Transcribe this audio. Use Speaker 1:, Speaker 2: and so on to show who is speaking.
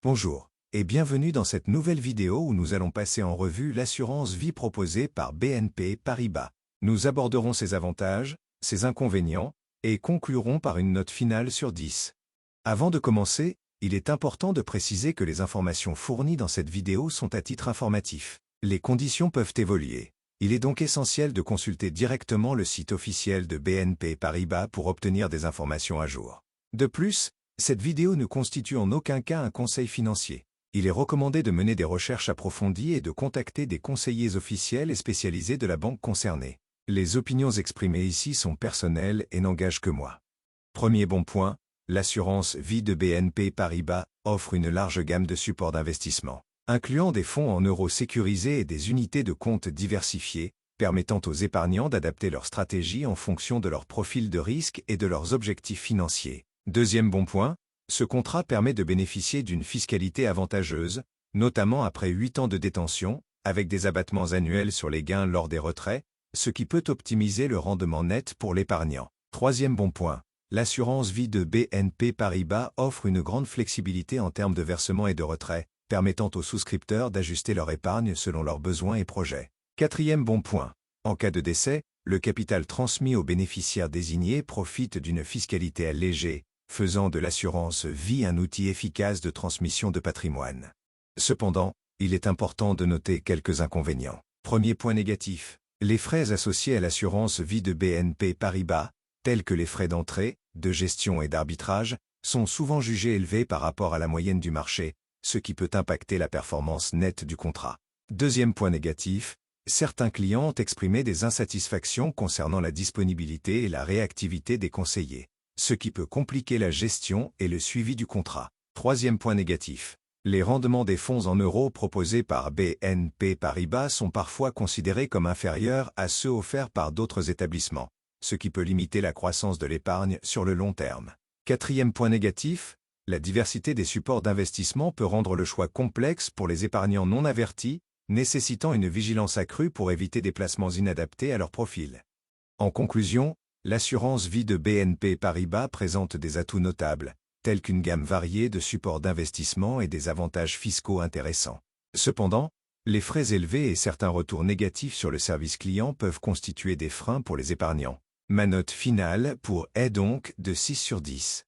Speaker 1: Bonjour et bienvenue dans cette nouvelle vidéo où nous allons passer en revue l'assurance vie proposée par BNP Paribas. Nous aborderons ses avantages, ses inconvénients et conclurons par une note finale sur 10. Avant de commencer, il est important de préciser que les informations fournies dans cette vidéo sont à titre informatif. Les conditions peuvent évoluer. Il est donc essentiel de consulter directement le site officiel de BNP Paribas pour obtenir des informations à jour. De plus, cette vidéo ne constitue en aucun cas un conseil financier. Il est recommandé de mener des recherches approfondies et de contacter des conseillers officiels et spécialisés de la banque concernée. Les opinions exprimées ici sont personnelles et n'engagent que moi. Premier bon point, l'assurance vie de BNP Paribas offre une large gamme de supports d'investissement, incluant des fonds en euros sécurisés et des unités de compte diversifiées, permettant aux épargnants d'adapter leur stratégie en fonction de leur profil de risque et de leurs objectifs financiers. Deuxième bon point, ce contrat permet de bénéficier d'une fiscalité avantageuse, notamment après 8 ans de détention, avec des abattements annuels sur les gains lors des retraits, ce qui peut optimiser le rendement net pour l'épargnant. Troisième bon point, l'assurance vie de BNP Paribas offre une grande flexibilité en termes de versement et de retrait, permettant aux souscripteurs d'ajuster leur épargne selon leurs besoins et projets. Quatrième bon point, en cas de décès, le capital transmis aux bénéficiaires désignés profite d'une fiscalité allégée, faisant de l'assurance vie un outil efficace de transmission de patrimoine. Cependant, il est important de noter quelques inconvénients. Premier point négatif, les frais associés à l'assurance vie de BNP Paribas, tels que les frais d'entrée, de gestion et d'arbitrage, sont souvent jugés élevés par rapport à la moyenne du marché, ce qui peut impacter la performance nette du contrat. Deuxième point négatif, certains clients ont exprimé des insatisfactions concernant la disponibilité et la réactivité des conseillers, ce qui peut compliquer la gestion et le suivi du contrat. Troisième point négatif, les rendements des fonds en euros proposés par BNP Paribas sont parfois considérés comme inférieurs à ceux offerts par d'autres établissements, ce qui peut limiter la croissance de l'épargne sur le long terme. Quatrième point négatif, la diversité des supports d'investissement peut rendre le choix complexe pour les épargnants non avertis, nécessitant une vigilance accrue pour éviter des placements inadaptés à leur profil. En conclusion, l'assurance vie de BNP Paribas présente des atouts notables, tels qu'une gamme variée de supports d'investissement et des avantages fiscaux intéressants. Cependant, les frais élevés et certains retours négatifs sur le service client peuvent constituer des freins pour les épargnants. Ma note finale pour est donc de 6 sur 10.